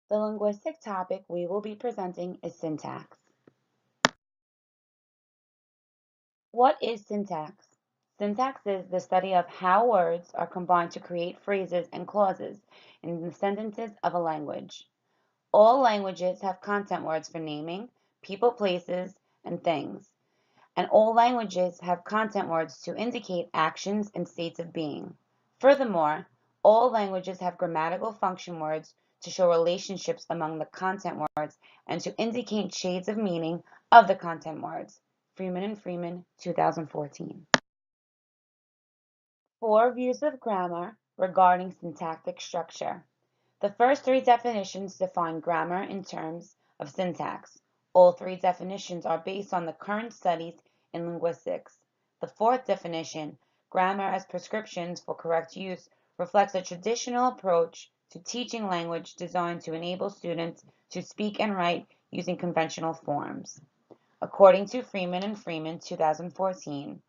The linguistic topic we will be presenting is syntax. What is syntax? Syntax is the study of how words are combined to create phrases and clauses in the sentences of a language. All languages have content words for naming people, places, and things, and all languages have content words to indicate actions and states of being. Furthermore, all languages have grammatical function words to show relationships among the content words and to indicate shades of meaning of the content words. Freeman and Freeman, 2014. 4 views of grammar regarding syntactic structure. The first 3 definitions define grammar in terms of syntax. All 3 definitions are based on the current studies in linguistics. The fourth definition, grammar as prescriptions for correct use, reflects a traditional approach to teaching language designed to enable students to speak and write using conventional forms. According to Freeman and Freeman, 2014,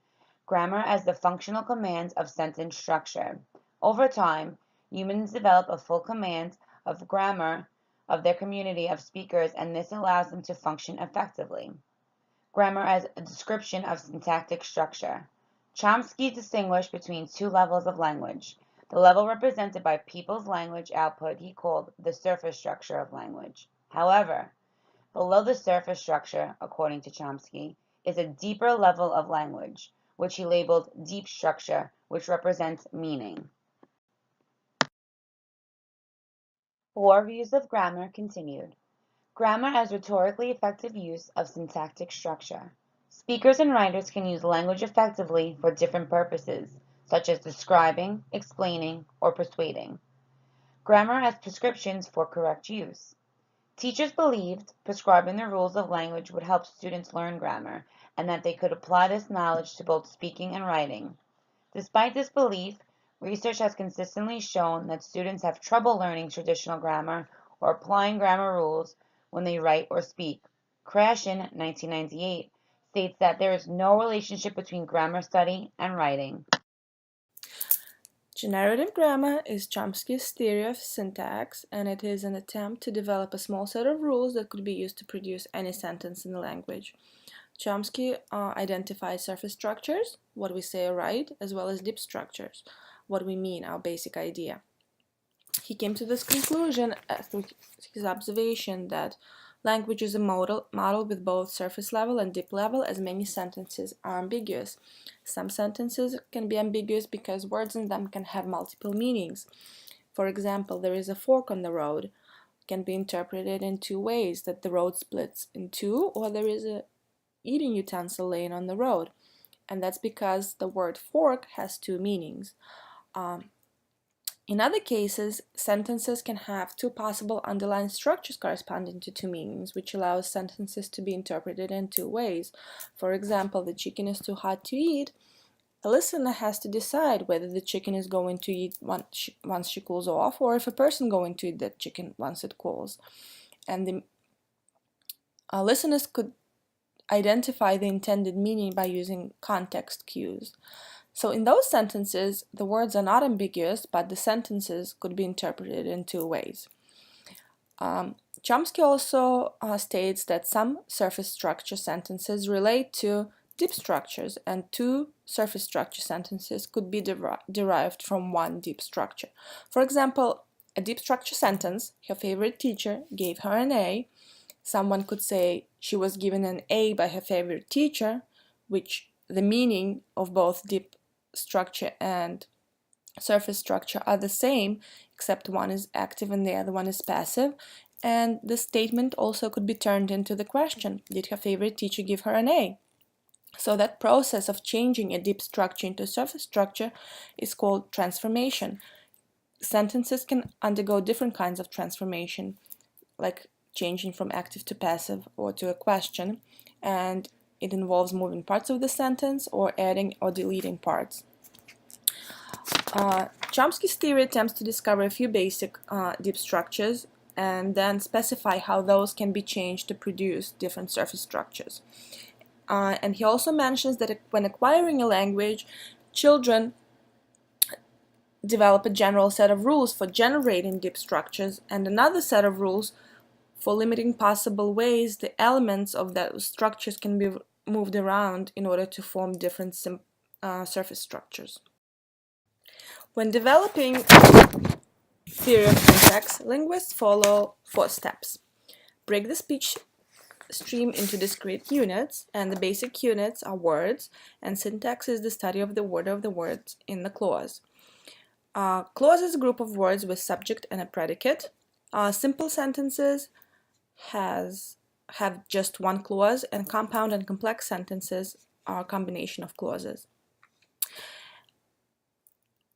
grammar as the functional command of sentence structure. Over time, humans develop a full command of grammar of their community of speakers, and this allows them to function effectively. Grammar as a description of syntactic structure. Chomsky distinguished between 2 levels of language. The level represented by people's language output he called the surface structure of language. However, below the surface structure, according to Chomsky, is a deeper level of language, which he labeled deep structure, which represents meaning. 4 views of grammar continued. Grammar as rhetorically effective use of syntactic structure. Speakers and writers can use language effectively for different purposes, such as describing, explaining, or persuading. Grammar as prescriptions for correct use. Teachers believed prescribing the rules of language would help students learn grammar, and that they could apply this knowledge to both speaking and writing. Despite this belief, research has consistently shown that students have trouble learning traditional grammar or applying grammar rules when they write or speak. Krashen, 1998, states that there is no relationship between grammar study and writing. Generative grammar is Chomsky's theory of syntax, and it is an attempt to develop a small set of rules that could be used to produce any sentence in the language. Chomsky identifies surface structures, what we say or write, as well as deep structures, what we mean, our basic idea. He came to this conclusion through his observation that language is a model with both surface level and deep level, as many sentences are ambiguous. Some sentences can be ambiguous because words in them can have multiple meanings. For example, there is a fork on the road can be interpreted in 2 ways, that the road splits in 2, or there is a eating utensil laying on the road. And that's because the word fork has 2 meanings. In other cases, sentences can have 2 possible underlying structures corresponding to 2 meanings, which allows sentences to be interpreted in 2 ways. For example, the chicken is too hot to eat. The listener has to decide whether the chicken is going to eat once she cools off, or if a person going to eat that chicken once it cools. And the listeners could identify the intended meaning by using context cues. So in those sentences, the words are not ambiguous, but the sentences could be interpreted in 2 ways. Chomsky also states that some surface structure sentences relate to deep structures, and 2 surface structure sentences could be derived from 1 deep structure. For example, a deep structure sentence, her favorite teacher gave her an A. Someone could say she was given an A by her favorite teacher, which the meaning of both deep structure and surface structure are the same, except one is active and the other one is passive. And the statement also could be turned into the question, did her favorite teacher give her an A? So that process of changing a deep structure into surface structure is called transformation. Sentences can undergo different kinds of transformation, like changing from active to passive or to a question, and it involves moving parts of the sentence or adding or deleting parts. Chomsky's theory attempts to discover a few basic deep structures and then specify how those can be changed to produce different surface structures. And he also mentions that when acquiring a language, children develop a general set of rules for generating deep structures and another set of rules for limiting possible ways the elements of those structures can be moved around in order to form different surface structures. When developing theory of syntax, linguists follow 4 steps. Break the speech stream into discrete units, and the basic units are words, and syntax is the study of the order of the words in the clause. Clause is a group of words with subject and a predicate. Simple sentences have just one clause, and compound and complex sentences are a combination of clauses.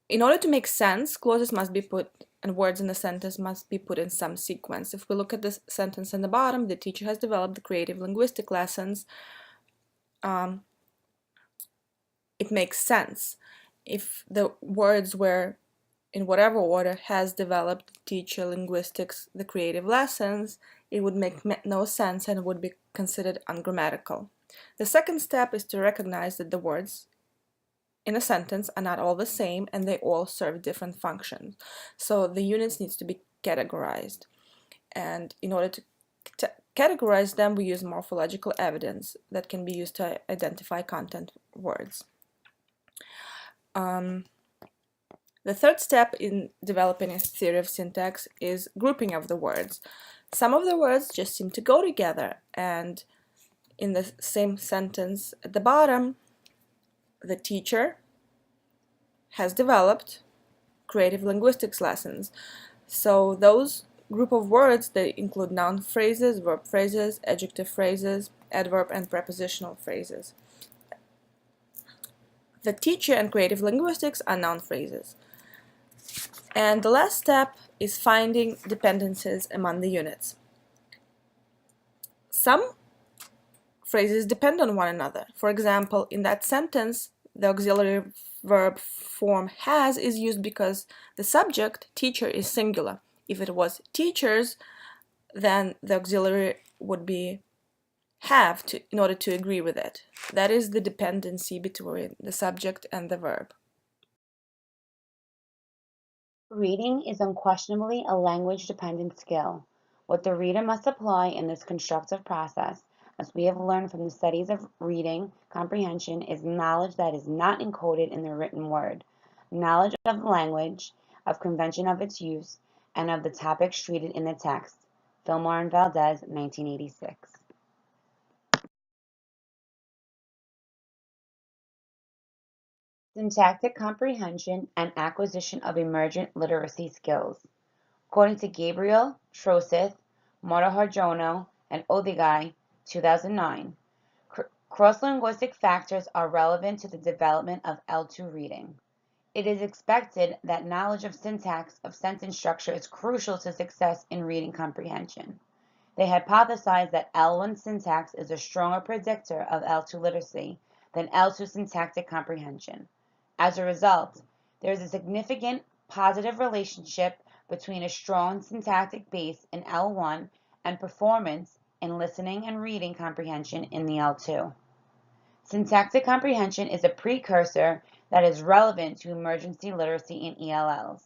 In order to make sense, clauses must be put, and words in the sentence must be put in some sequence. If we look at this sentence in the bottom, the teacher has developed the creative linguistic lessons. It makes sense. If the words were in whatever order has developed teacher linguistics, the creative lessons, it would make no sense and would be considered ungrammatical. The second step is to recognize that the words in a sentence are not all the same and they all serve different functions. So the units needs to be categorized. And in order to categorize them, we use morphological evidence that can be used to identify content words. The third step in developing a theory of syntax is grouping of the words. Some of the words just seem to go together, and in the same sentence at the bottom, the teacher has developed creative linguistics lessons. So those group of words, they include noun phrases, verb phrases, adjective phrases, adverb and prepositional phrases. The teacher and creative linguistics are noun phrases. And the last step is finding dependencies among the units. Some phrases depend on one another. For example, in that sentence, the auxiliary verb form has is used because the subject, teacher, is singular. If it was teachers, then the auxiliary would be have to, in order to agree with it. That is the dependency between the subject and the verb. Reading is unquestionably a language-dependent skill. What the reader must apply in this constructive process, as we have learned from the studies of reading comprehension, is knowledge that is not encoded in the written word, knowledge of the language, of convention of its use, and of the topics treated in the text. Fillmore and Valdez, 1986. Syntactic comprehension and acquisition of emergent literacy skills. According to Gabriel, Trossith, Motoharjono, and Odigai, 2009, cross-linguistic factors are relevant to the development of L2 reading. It is expected that knowledge of syntax of sentence structure is crucial to success in reading comprehension. They hypothesize that L1 syntax is a stronger predictor of L2 literacy than L2 syntactic comprehension. As a result, there is a significant positive relationship between a strong syntactic base in L1 and performance in listening and reading comprehension in the L2. Syntactic comprehension is a precursor that is relevant to emergency literacy in ELLs.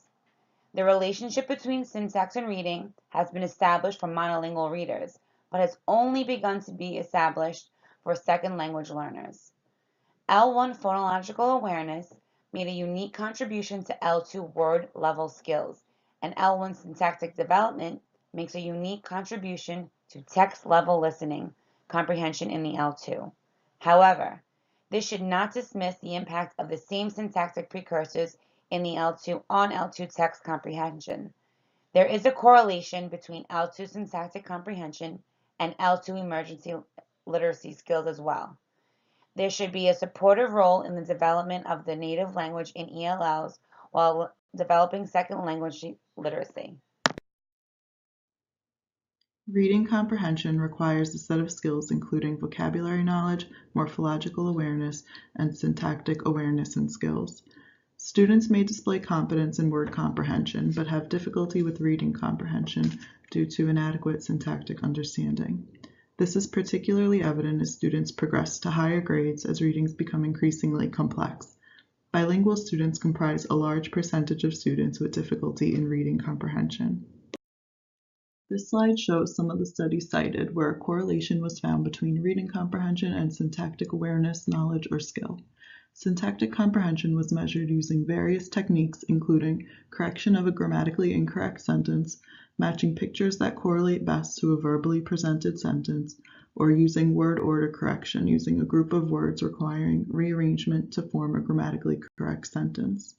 The relationship between syntax and reading has been established for monolingual readers, but has only begun to be established for second language learners. L1 phonological awareness made a unique contribution to L2 word level skills, and L1 syntactic development makes a unique contribution to text level listening comprehension in the L2. However, this should not dismiss the impact of the same syntactic precursors in the L2 on L2 text comprehension. There is a correlation between L2 syntactic comprehension and L2 emergency literacy skills as well. There should be a supportive role in the development of the native language in ELLs while developing second language literacy. Reading comprehension requires a set of skills including vocabulary knowledge, morphological awareness, and syntactic awareness and skills. Students may display competence in word comprehension, but have difficulty with reading comprehension due to inadequate syntactic understanding. This is particularly evident as students progress to higher grades as readings become increasingly complex. Bilingual students comprise a large percentage of students with difficulty in reading comprehension. This slide shows some of the studies cited where a correlation was found between reading comprehension and syntactic awareness, knowledge, or skill. Syntactic comprehension was measured using various techniques, including correction of a grammatically incorrect sentence, matching pictures that correlate best to a verbally presented sentence, or using word order correction using a group of words requiring rearrangement to form a grammatically correct sentence.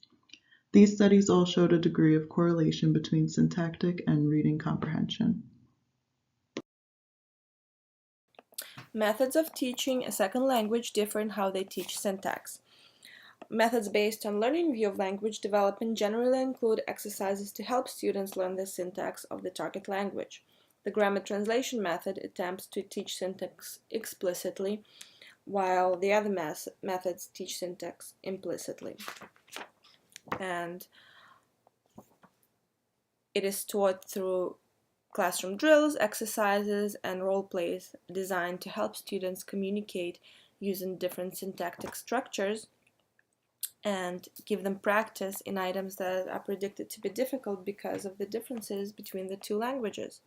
These studies all showed a degree of correlation between syntactic and reading comprehension. Methods of teaching a second language differ in how they teach syntax. Methods based on learning view of language development generally include exercises to help students learn the syntax of the target language. The grammar translation method attempts to teach syntax explicitly, while the other methods teach syntax implicitly. And it is taught through classroom drills, exercises, and role plays designed to help students communicate using different syntactic structures and give them practice in items that are predicted to be difficult because of the differences between the two languages.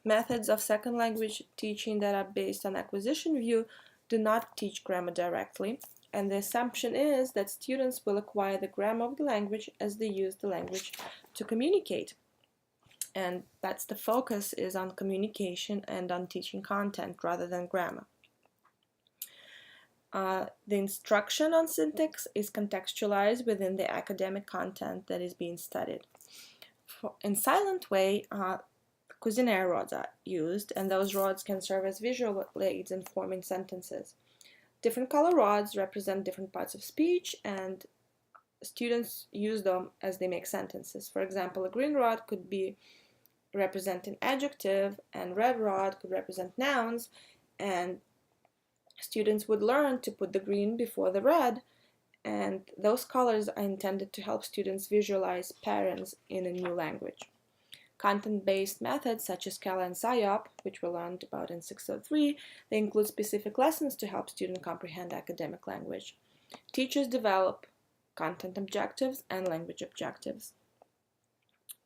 Methods of second language teaching that are based on acquisition view do not teach grammar directly, and the assumption is that students will acquire the grammar of the language as they use the language to communicate. And that's the focus is on communication and on teaching content rather than grammar. The instruction on syntax is contextualized within the academic content that is being studied. In silent way, Cuisenaire rods are used, and those rods can serve as visual aids in forming sentences. Different color rods represent different parts of speech, and students use them as they make sentences. For example, a green rod could be representing adjective, and red rod could represent nouns, and students would learn to put the green before the red, and those colors are intended to help students visualize patterns in a new language. Content-based methods such as CALA and SIOP, which we learned about in 603, they include specific lessons to help students comprehend academic language. Teachers develop content objectives and language objectives.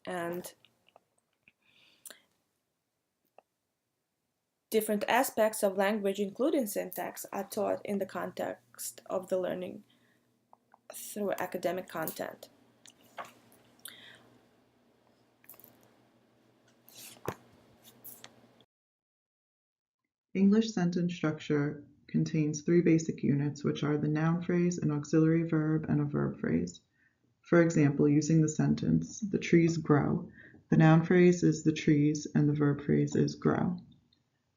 And different aspects of language, including syntax, are taught in the context of the learning through academic content. English sentence structure contains three basic units, which are the noun phrase, an auxiliary verb, and a verb phrase. For example, using the sentence, the trees grow, the noun phrase is the trees and the verb phrase is grow.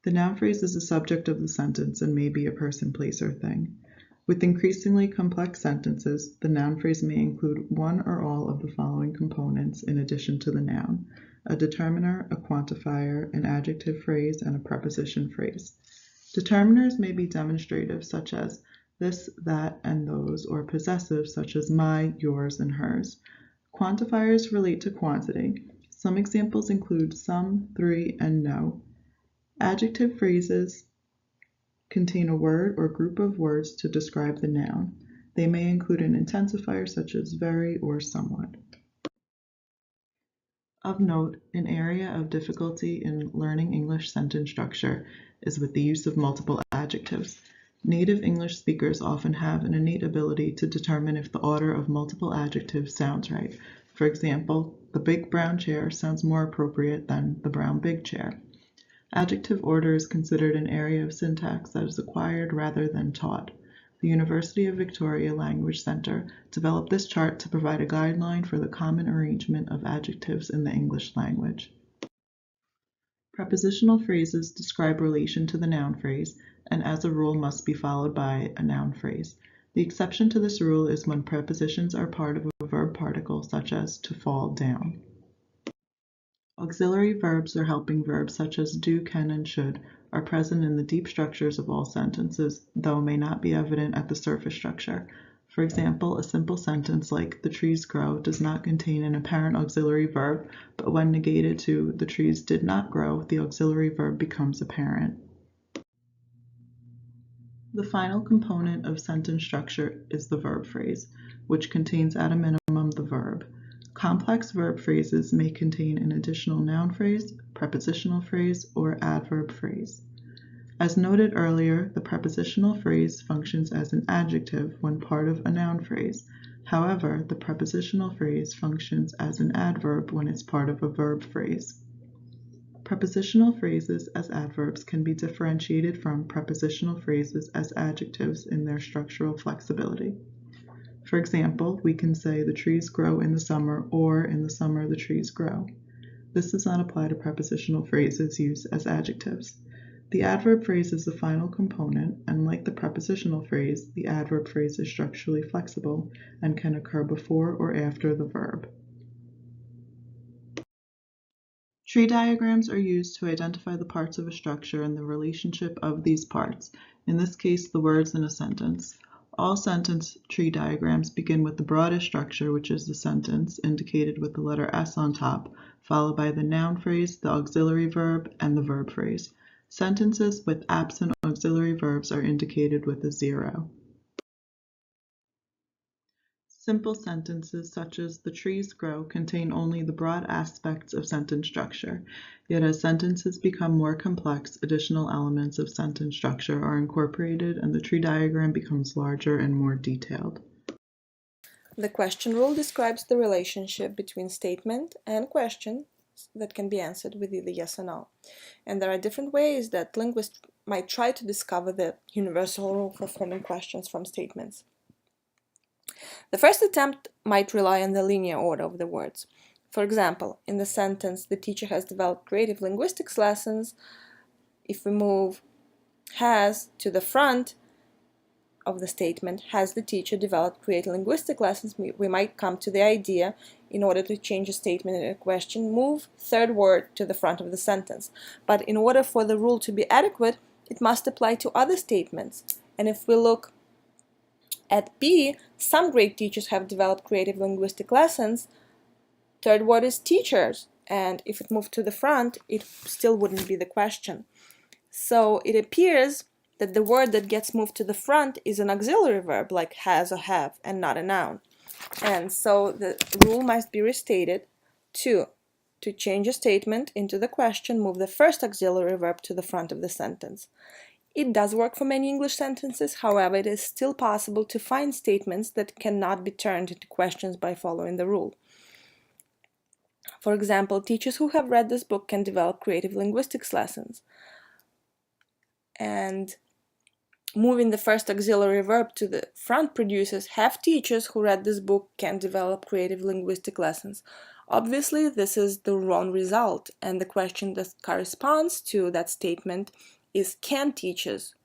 The noun phrase is the subject of the sentence and may be a person, place, or thing. With increasingly complex sentences, the noun phrase may include one or all of the following components in addition to the noun: a determiner, a quantifier, an adjective phrase, and a preposition phrase. Determiners may be demonstrative, such as this, that, and those, or possessive, such as my, yours, and hers. Quantifiers relate to quantity. Some examples include some, three, and no. Adjective phrases contain a word or group of words to describe the noun. They may include an intensifier such as very or somewhat. Of note, an area of difficulty in learning English sentence structure is with the use of multiple adjectives. Native English speakers often have an innate ability to determine if the order of multiple adjectives sounds right. For example, the big brown chair sounds more appropriate than the brown big chair. Adjective order is considered an area of syntax that is acquired rather than taught. The University of Victoria Language Center developed this chart to provide a guideline for the common arrangement of adjectives in the English language. Prepositional phrases describe relation to the noun phrase and as a rule must be followed by a noun phrase. The exception to this rule is when prepositions are part of a verb particle such as to fall down. Auxiliary verbs or helping verbs such as do, can, and should are present in the deep structures of all sentences, though may not be evident at the surface structure. For example, a simple sentence like the trees grow does not contain an apparent auxiliary verb, but when negated to the trees did not grow, the auxiliary verb becomes apparent. The final component of sentence structure is the verb phrase, which contains at a minimum the verb. Complex verb phrases may contain an additional noun phrase, prepositional phrase, or adverb phrase. As noted earlier, the prepositional phrase functions as an adjective when part of a noun phrase. However, the prepositional phrase functions as an adverb when it's part of a verb phrase. Prepositional phrases as adverbs can be differentiated from prepositional phrases as adjectives in their structural flexibility. For example, we can say the trees grow in the summer, or in the summer the trees grow. This does not apply to prepositional phrases used as adjectives. The adverb phrase is the final component, and like the prepositional phrase, the adverb phrase is structurally flexible and can occur before or after the verb. Tree diagrams are used to identify the parts of a structure and the relationship of these parts, in this case the words in a sentence. All sentence tree diagrams begin with the broadest structure, which is the sentence, indicated with the letter S on top, followed by the noun phrase, the auxiliary verb, and the verb phrase. Sentences with absent auxiliary verbs are indicated with a 0. Simple sentences such as "the trees grow" contain only the broad aspects of sentence structure. Yet as sentences become more complex, additional elements of sentence structure are incorporated and the tree diagram becomes larger and more detailed. The question rule describes the relationship between statement and question that can be answered with either yes or no. And there are different ways that linguists might try to discover the universal rule for forming questions from statements. The first attempt might rely on the linear order of the words. For example, in the sentence, "the teacher has developed creative linguistics lessons," if we move "has" to the front of the statement, "has the teacher developed creative linguistic lessons," we might come to the idea, in order to change a statement in a question, move third word to the front of the sentence. But in order for the rule to be adequate, it must apply to other statements. And if we look at B, "some great teachers have developed creative linguistic lessons," third word is teachers, and if it moved to the front, it still wouldn't be the question. So it appears that the word that gets moved to the front is an auxiliary verb like has or have, and not a noun. And so the rule must be restated to change a statement into the question, move the first auxiliary verb to the front of the sentence. It does work for many English sentences, however, it is still possible to find statements that cannot be turned into questions by following the rule. For example, teachers who have read this book can develop creative linguistics lessons. And moving the first auxiliary verb to the front produces "have teachers who read this book can develop creative linguistic lessons." Obviously, this is the wrong result, and the question that corresponds to that statement is "can teachers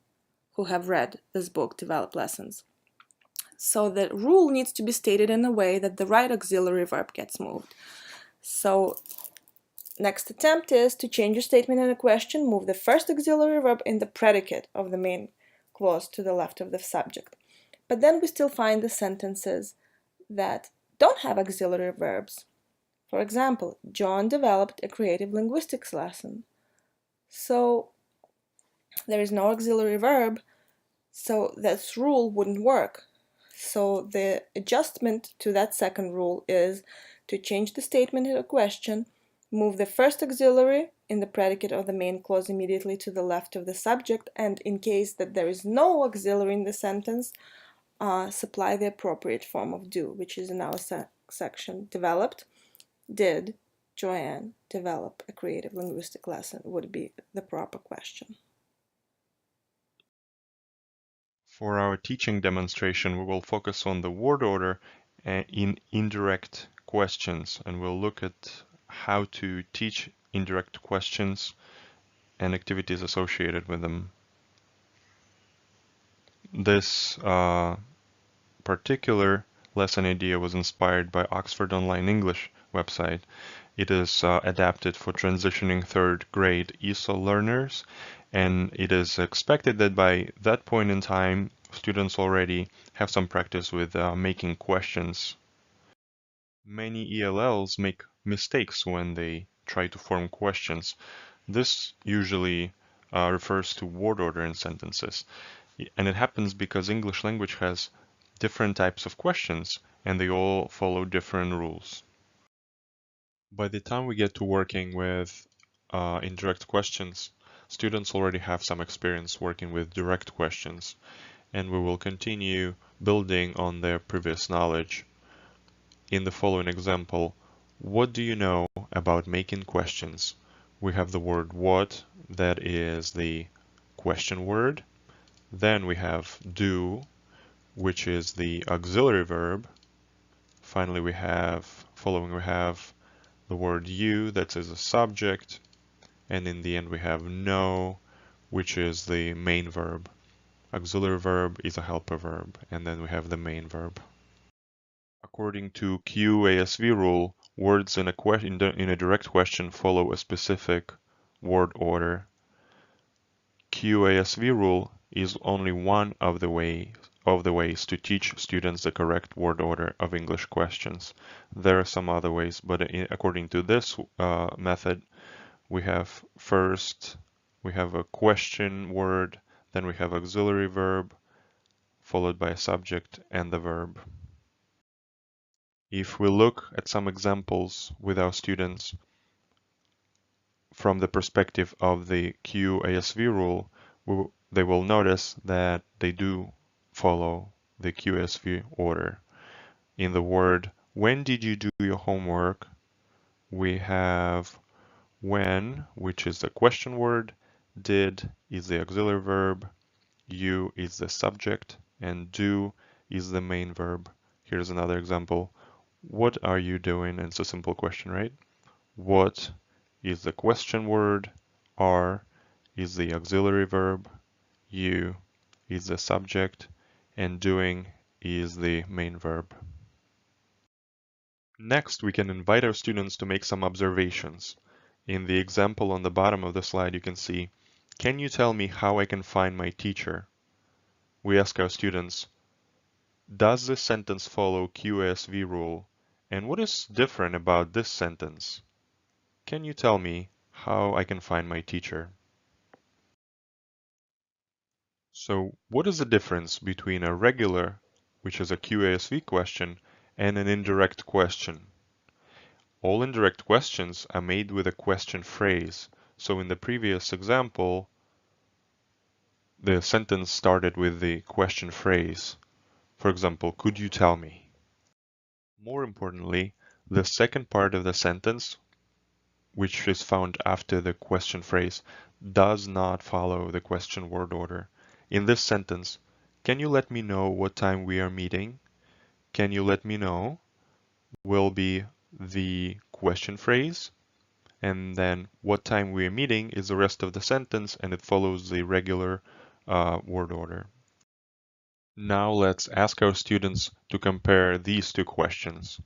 who have read this book develop lessons?" So the rule needs to be stated in a way that the right auxiliary verb gets moved. So next attempt is to change a statement in a question, move the first auxiliary verb in the predicate of the main clause to the left of the subject. But then we still find the sentences that don't have auxiliary verbs. For example, John developed a creative linguistics lesson. So there is no auxiliary verb, so this rule wouldn't work. So the adjustment to that second rule is to change the statement in a question, move the first auxiliary in the predicate of the main clause immediately to the left of the subject, and in case that there is no auxiliary in the sentence, supply the appropriate form of do, which is in our section. Developed, did Joanne develop a creative linguistic lesson would be the proper question. For our teaching demonstration, we will focus on the word order in indirect questions, and we'll look at how to teach indirect questions and activities associated with them. This particular lesson idea was inspired by Oxford Online English website. It is adapted for transitioning third grade ESOL learners, and it is expected that by that point in time, students already have some practice with making questions. Many ELLs make mistakes when they try to form questions. This usually refers to word order in sentences. And it happens because English language has different types of questions and they all follow different rules. By the time we get to working with indirect questions, students already have some experience working with direct questions, and we will continue building on their previous knowledge. In the following example, what do you know about making questions? We have the word what, that is the question word. Then we have do, which is the auxiliary verb. Finally, we have the word you, that is a subject. And in the end, we have know, which is the main verb. Auxiliary verb is a helper verb, and then we have the main verb. According to QASV rule, words in a direct question follow a specific word order. QASV rule is only one of the ways to teach students the correct word order of English questions. There are some other ways, but according to this method, we have a question word, then we have auxiliary verb, followed by a subject and the verb. If we look at some examples with our students from the perspective of the QASV rule, they will notice that they do follow the QASV order. In the word, when did you do your homework? We have when, which is the question word, did is the auxiliary verb, you is the subject, and do is the main verb. Here's another example. What are you doing? And it's a simple question, right? What is the question word, are is the auxiliary verb, you is the subject, and doing is the main verb. Next, we can invite our students to make some observations. In the example on the bottom of the slide, you can see, can you tell me how I can find my teacher? We ask our students, does this sentence follow QASV rule? And what is different about this sentence? Can you tell me how I can find my teacher? So what is the difference between a regular, which is a QASV question, and an indirect question? All indirect questions are made with a question phrase. So in the previous example, the sentence started with the question phrase. For example, could you tell me? More importantly, the second part of the sentence, which is found after the question phrase, does not follow the question word order. In this sentence, can you let me know what time we are meeting? Can you let me know will be the question phrase, and then what time we are meeting is the rest of the sentence, and it follows the regular word order. Now let's ask our students to compare these two questions.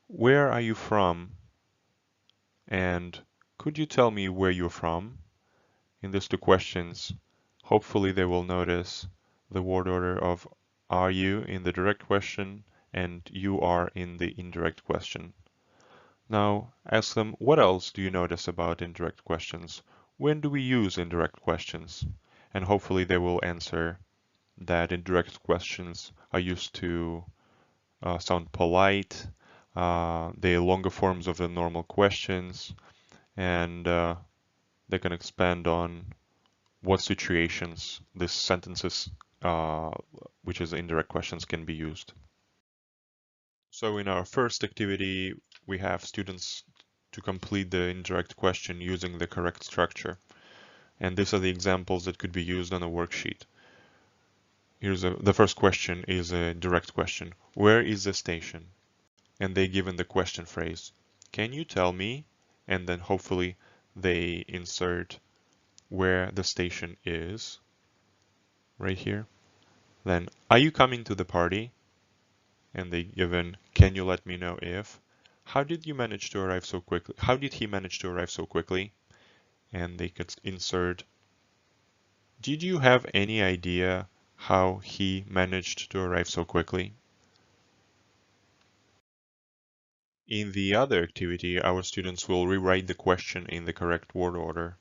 Where are you from? And could you tell me where you're from? In these two questions, hopefully they will notice the word order of are you in the direct question and you are in the indirect question. Now ask them, what else do you notice about indirect questions? When do we use indirect questions? And hopefully they will answer that indirect questions are used to sound polite, they are longer forms of the normal questions, and they can expand on what situations these sentences, which is indirect questions, can be used. So in our first activity, we have students to complete the indirect question using the correct structure. And these are the examples that could be used on a worksheet. The first question is a direct question. Where is the station? And they given the question phrase. Can you tell me? And then hopefully they insert where the station is right here. Then, are you coming to the party? And they given, can you let me know if? How did you manage to arrive so quickly? How did he manage to arrive so quickly? And they could insert, did you have any idea how he managed to arrive so quickly? In the other activity, our students will rewrite the question in the correct word order.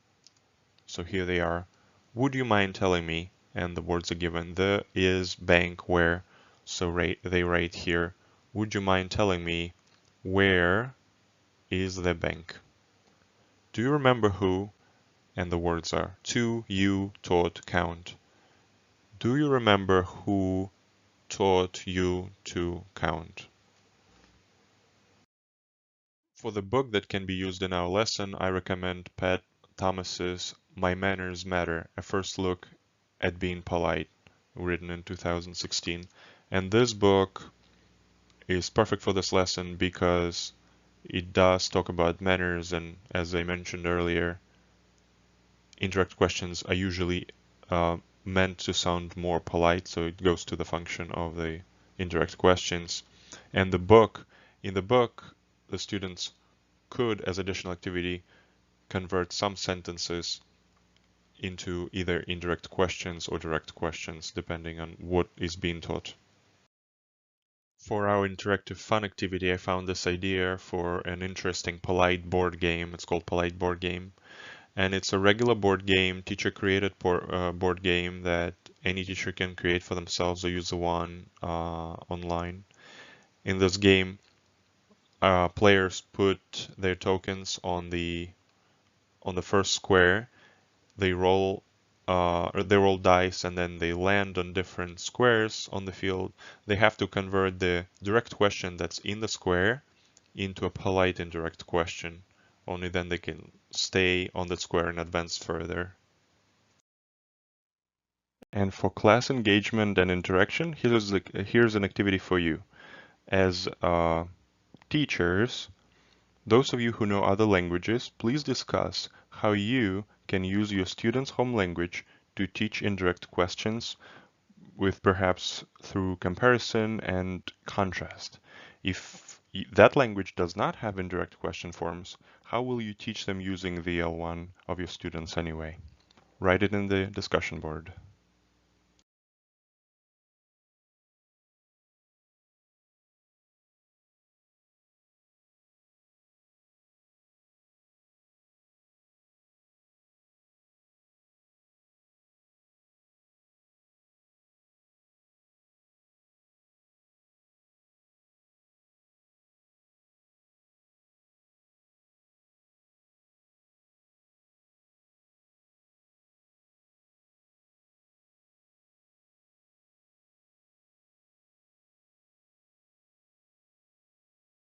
So here they are. Would you mind telling me and the words are given. The, is, bank, where. So they write here, would you mind telling me where is the bank? Do you remember who? And the words are to, you, taught, count. Do you remember who taught you to count? For the book that can be used in our lesson, I recommend Pat Thomas's My Manners Matter, a first look at being polite, written in 2016. And this book is perfect for this lesson because it does talk about manners, and as I mentioned earlier, indirect questions are usually meant to sound more polite, so it goes to the function of the indirect questions. And in the book, the students could, as additional activity, convert some sentences into either indirect questions or direct questions, depending on what is being taught. For our interactive fun activity, I found this idea for an interesting polite board game. It's called Polite Board Game. And it's a regular board game, teacher-created board game that any teacher can create for themselves or use the one online. In this game, players put their tokens on the first square. They roll dice and then they land on different squares on the field. They have to convert the direct question that's in the square into a polite indirect question. Only then they can stay on that square and advance further. And for class engagement and interaction, here's an activity for you. As teachers, those of you who know other languages, please discuss how you can use your students' home language to teach indirect questions, with perhaps through comparison and contrast. If that language does not have indirect question forms, how will you teach them using the L1 of your students anyway? Write it in the discussion board.